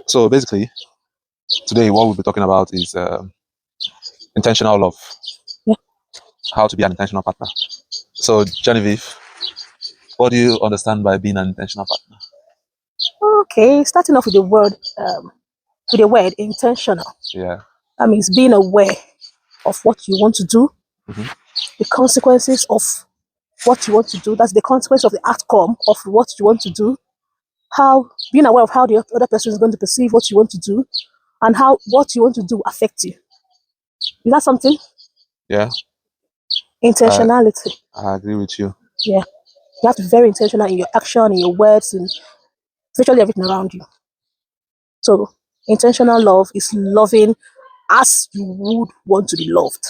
So basically, today what we'll be talking about is intentional love. Yeah. How to be an intentional partner. So Genevieve, what do you understand by being an intentional partner? Okay, starting off with the word intentional. Yeah. That means being aware of what you want to do, Mhm. the consequences of what you want to do. That's the consequence of the outcome of what you want to do. How being aware of how the other person is going to perceive what you want to do, and how what you want to do affects you. Is that something? Yeah. Intentionality. I agree with you. Yeah, you have to be very intentional in your action, in your words, in virtually everything around you. So, intentional love is loving as you would want to be loved.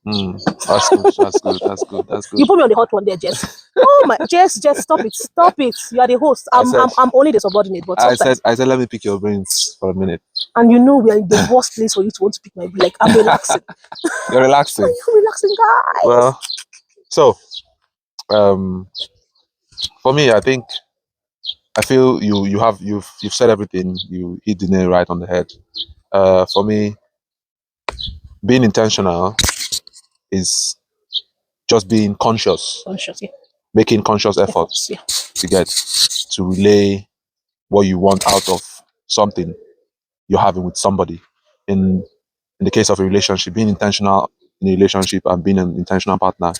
That's good. That's good. That's good. That's good. You put me on the hot one there, Jess. Oh my, Jess, stop it, stop it. You are the host. I I'm, said, I'm, I'm only the subordinate, but sometimes. I said, let me pick your brains for a minute. And you know we are in the worst place for you to want to pick my brain. Like I'm relaxing. You're relaxing. I'm relaxing, guys. Well, so for me, I feel you've said everything. You hit the nail right on the head. For me, being intentional is just being conscious, Conscious, yeah. making conscious efforts Yeah. to get to relay what you want out of something you're having with somebody. In the case of a relationship, being intentional in a relationship and being an intentional partner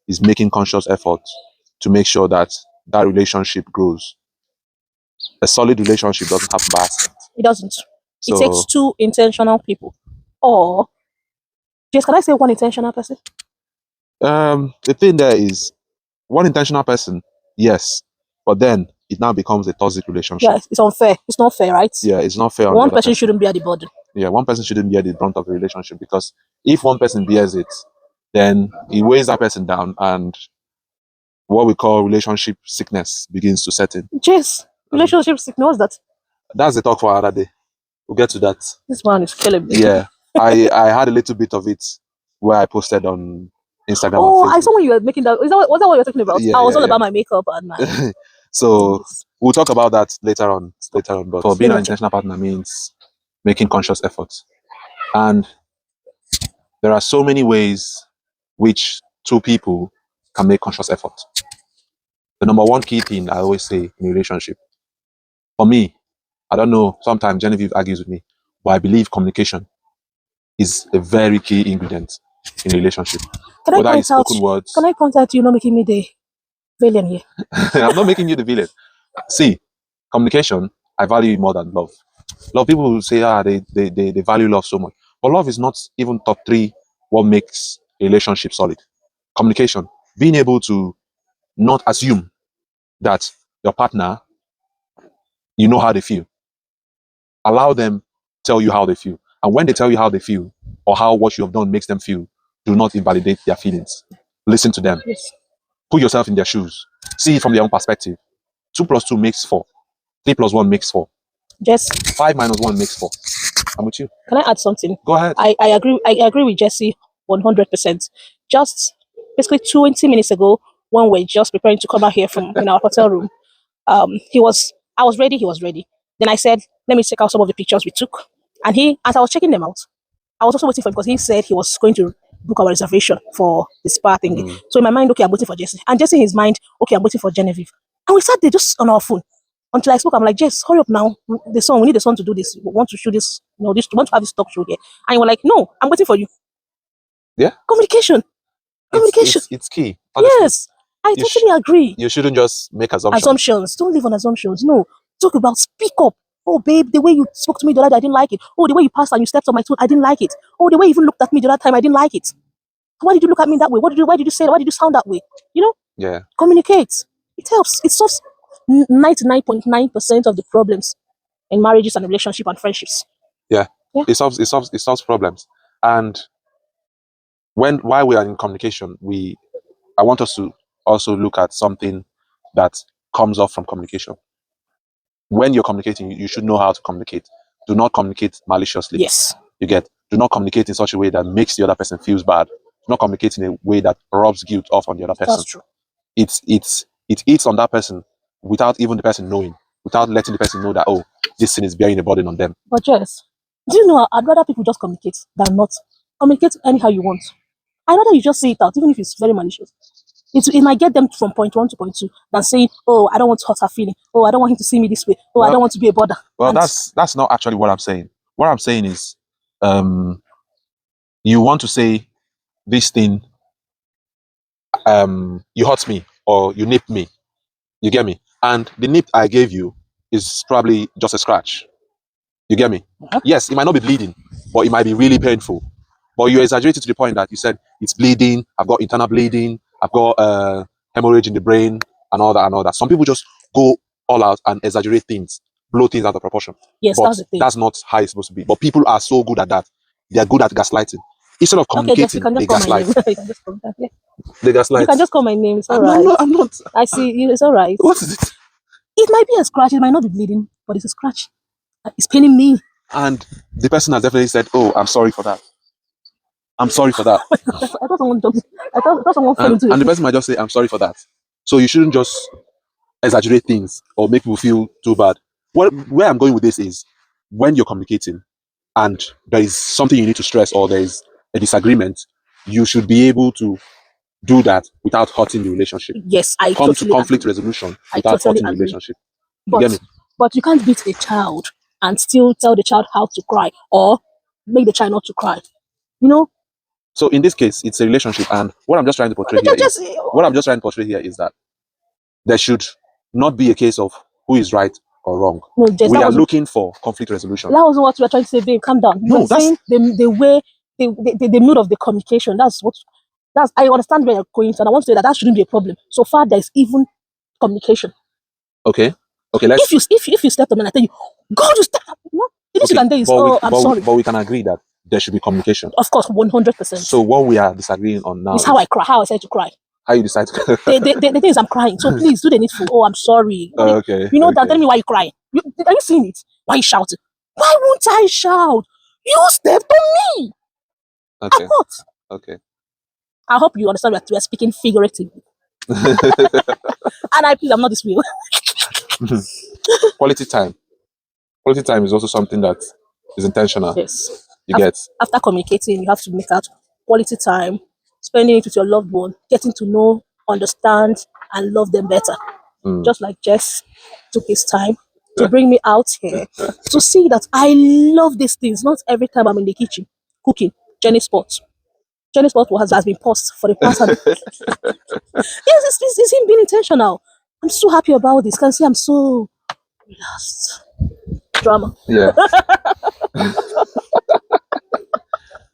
is making conscious effort to make sure that that relationship grows. A solid relationship doesn't happen by accident. It doesn't. It takes So two intentional people. Or just can I say one intentional person? the thing there is one intentional person, yes, but then it now becomes a toxic relationship. Yeah, it's unfair. It's not fair, right? Yeah, it's not fair on the One other person person. shouldn't bear the burden. Yeah, one person shouldn't bear the brunt of the relationship, because if one person bears it, then it weighs that person down, and what we call relationship sickness begins to set in. Jess, relationship signals that That's the talk for another day. We'll get to that. this man is killing me. Yeah, I had a little bit of it where I posted on Instagram. Oh, and I Facebook. saw when you were making that. Was that what you're talking about? Yeah, I was yeah, all yeah. about my makeup and my. So we'll talk about that later on. Later on, but for being an Later. intentional partner means making conscious efforts, and there are so many ways which two people can make conscious effort. The number one key thing I always say in a relationship, for me, I don't know, sometimes Genevieve argues with me, but I believe communication is a very key ingredient in a relationship. Can I Whether it's point out? spoken words. Can I point out you not making me the villain here? I'm not making you the villain. See, communication, I value it more than love. A lot of people will say, they value love so much. But love is not even top three what makes a relationship solid. Communication, being able to not assume that your partner, you know how they feel. Allow them tell you how they feel. And when they tell you how they feel, or how what you have done makes them feel, do not invalidate their feelings. Listen to them. Yes. Put yourself in their shoes. See it from their own perspective. 2 plus 2 makes 4. 3 plus 1 makes 4. Just 5 minus 1 makes 4. I'm with you. can I add something? Go ahead. I agree. I agree with Jesse 100%. Just basically 20 minutes ago, when we're just preparing to come out here from in our hotel room, I was ready. He was ready. Then I said, "Let me check out some of the pictures we took." And as I was checking them out, I was also waiting for him because he said he was going to book our reservation for the spa thing. So in my mind, okay, I'm waiting for Jesse. And Jesse in his mind, okay, I'm waiting for Genevieve. And we sat there just on our phone until I spoke. I'm like, Jess, hurry up now. The son, we need the son to do this. We want to shoot this, we want to have this talk show here. And you were like, no, I'm waiting for you. Yeah. Communication. It's key. Honestly. Yes. I totally agree. You shouldn't just make assumptions. Assumptions. Don't live on assumptions. No. Talk about, speak up. Oh, babe, the way you spoke to me the other day, I didn't like it. Oh, the way you passed and you stepped on my foot, I didn't like it. Oh, the way you even looked at me the other time, I didn't like it. Why did you look at me that way? Why did you say that? Why did you sound that way? You know? Yeah. Communicate. It helps. It solves 99.9% of the problems in marriages and relationships and friendships. Yeah. Yeah. It solves problems. And while we are in communication, I want us to also look at something that comes off from communication. When you're communicating, you should know how to communicate. Do not communicate maliciously. Yes. Do not communicate in such a way that makes the other person feels bad. Do not communicate in a way that rubs guilt off on the other person. That's true. It eats on that person without even the person knowing. without letting the person know that, oh, this thing is bearing a burden on them. But Jess, do you know, I'd rather people just communicate than not. Communicate anyhow you want. I'd rather you just say it out, even if it's very malicious. It might get them from point 1 to point 2 than saying, oh, I don't want to hurt her feeling. Oh, I don't want him to see me this way. Oh, I don't want to be a bother. Well, And that's not actually what I'm saying. What I'm saying is, you want to say this thing, you hurt me or you nipped me. You get me? And the nip I gave you is probably just a scratch. You get me? Yes, it might not be bleeding, but it might be really painful. But you exaggerated to the point that you said it's bleeding, I've got internal bleeding, I've got hemorrhage in the brain, and all that and all that. Some people just go all out and exaggerate things, blow things out of proportion. yes, But that's the thing. that's not how it's supposed to be. But people are so good at that. They are good at gaslighting. Instead of Okay, Jess, you communicating, can they just call my gaslight. name. You can just call that. Yeah. They gaslight. You can just call my name. It's all I'm right. not, I'm not. I see you. It's all right. What is it? It might be a scratch. It might not be bleeding, but it's a scratch. It's paining me. And the person has definitely said, oh, I'm sorry for that. I'm sorry for that. I thought someone fell into And the person might just say, I'm sorry for that. So you shouldn't just exaggerate things or make people feel too bad. Where I'm going with this is, when you're communicating and there is something you need to stress or there is a disagreement, you should be able to do that without hurting the relationship. Yes, I Come totally to conflict agree. resolution I without totally hurting the agree. relationship. You get me? But you can't beat a child and still tell the child how to cry or make the child not to cry. You know? So in this case, it's a relationship, and what I'm just trying to portray here is that there should not be a case of who is right or wrong. No, Jess, we are looking for conflict resolution. That wasn't what we were trying to say, babe. Calm down. No, that's saying the way, the mood of the communication. I understand where you're going to, and I want to say that shouldn't be a problem. So far, there's even communication. Okay. Let's. If you step on me and I tell you, God, you step up. The least you can do is, I'm sorry. But we can agree that there should be communication. Of course, 100%. So what we are disagreeing on now is how I cry. How I said to cry. How you decide to the thing is, I'm crying. So please do the needful. Oh, I'm sorry. Okay. You know that. Tell me why you crying. Are you seeing it? Why you shouting? Why won't I shout? You stepped on me. Okay. I'm not. Okay. I hope you understand that we are speaking figuratively. And I'm not this way. Quality time. Quality time is also something that is intentional. Yes. After communicating, you have to make out quality time, spending it with your loved one, getting to know, understand, and love them better. Just like Jess took his time to bring me out here to see that I love these things. Not every time I'm in the kitchen cooking. Jenny Sport has been paused for the past. Yes, it's him being intentional. I'm so happy about this. Can see I'm so relaxed. Drama. Yeah.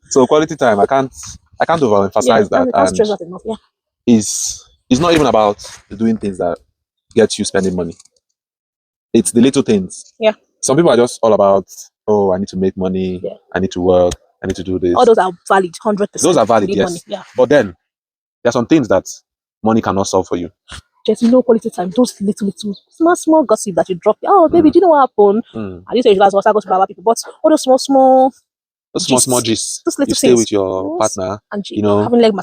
So quality time, I can't overemphasize that. I can't stress that enough. Yeah. It's not even about doing things that get you spending money. It's the little things. Yeah. Some people are just all about, oh, I need to make money, I need to work, I need to do this. All those are valid, 100%. Those are valid, yes. Money. Yeah. But then there are some things that money cannot solve for you. Just quality time, those little small gossip that you drop. Oh, baby, do you know what happened? I didn't say you guys also go to other people, but all those small gist. Those little you stay things. with your partner, and having leg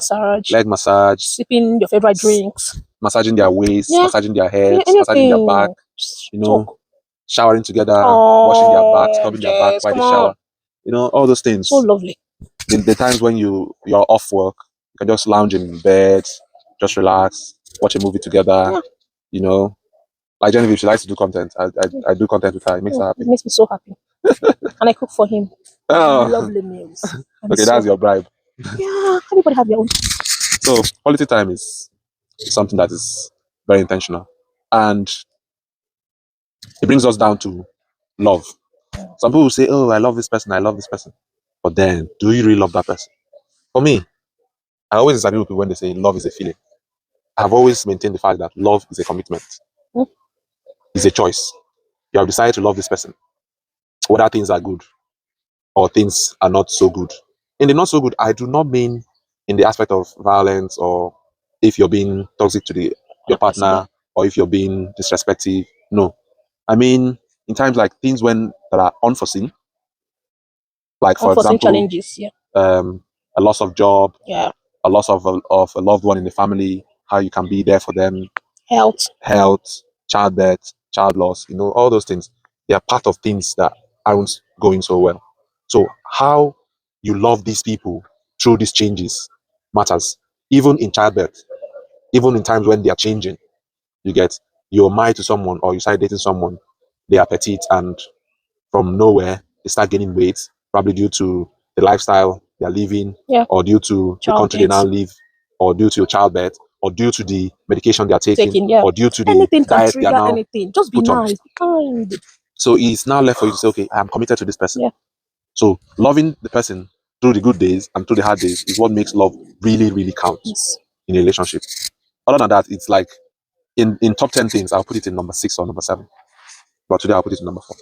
massage, sipping your favorite drinks, massaging their waist, massaging their heads, anything. massaging their back, showering together, washing their back, scrubbing their back while they shower. All those things. So lovely. The times when you're off work, you can just lounge in bed, just relax, watch a movie together. Like Genevieve, she likes to do content. I do content with her. It makes her happy. It makes me so happy. And I cook for him. Lovely meals. Okay, that's your bribe. Yeah, everybody have their own. So quality time is something that is very intentional, and it brings us down to love. Some people say, "Oh, I love this person. I love this person," but then, do you really love that person? For me, I always disagree with people when they say love is a feeling. I've always maintained the fact that love is a commitment. It's a choice. You have decided to love this person, whether things are good or things are not so good. In the not so good, I do not mean in the aspect of violence or if you're being toxic to your partner or if you're being disrespectful. No. I mean in times like things that are unforeseen. Like for example, challenges, a loss of job, a loss of a loved one in the family, how you can be there for them, health, childbirth, child loss, all those things. They are part of things that aren't going so well. So how you love these people through these changes matters. Even in childbirth, even in times when they are changing, you get, you're married to someone or you start dating someone, they are petite, and from nowhere they start gaining weight, probably due to the lifestyle they are living, Yeah. or due to the country they now live, or due to childbirth, or due to the medication they are taking, Yeah. or due to the Anything can diet they are trigger now anything. Just be put on. nice, be kind. So it's now left for you to say, okay, I'm committed to this person. Yeah. So loving the person through the good days and through the hard days is what makes love really, really count Yes. in a relationship. Other than that, it's like in top 10 things, I'll put it in number 6 or number 7. But today I'll put it in number 4.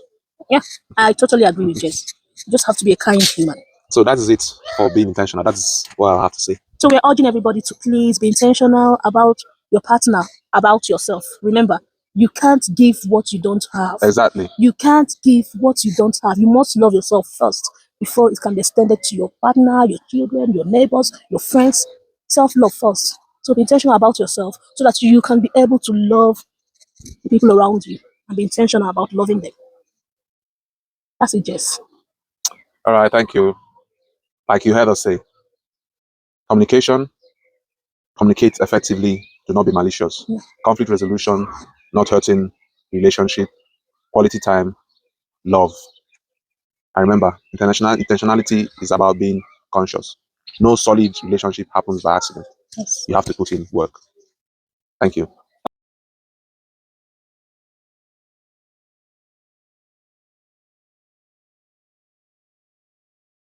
Yeah, I totally agree with Jess. You just have to be a kind human. So that is it for being intentional. That's what I have to say. So we're urging everybody to please be intentional about your partner, about yourself. Remember, you can't give what you don't have. Exactly. You can't give what you don't have. You must love yourself first before it can be extended to your partner, your children, your neighbors, your friends. Self-love first. So be intentional about yourself so that you can be able to love the people around you and be intentional about loving them. That's it, Jess. All right, thank you. Like you heard us say, communication, communicate effectively, do not be malicious. Yeah. Conflict resolution, not hurting relationship, quality time, love. And remember, intentionality is about being conscious. No solid relationship happens by accident. Yes. You have to put in work. Thank you.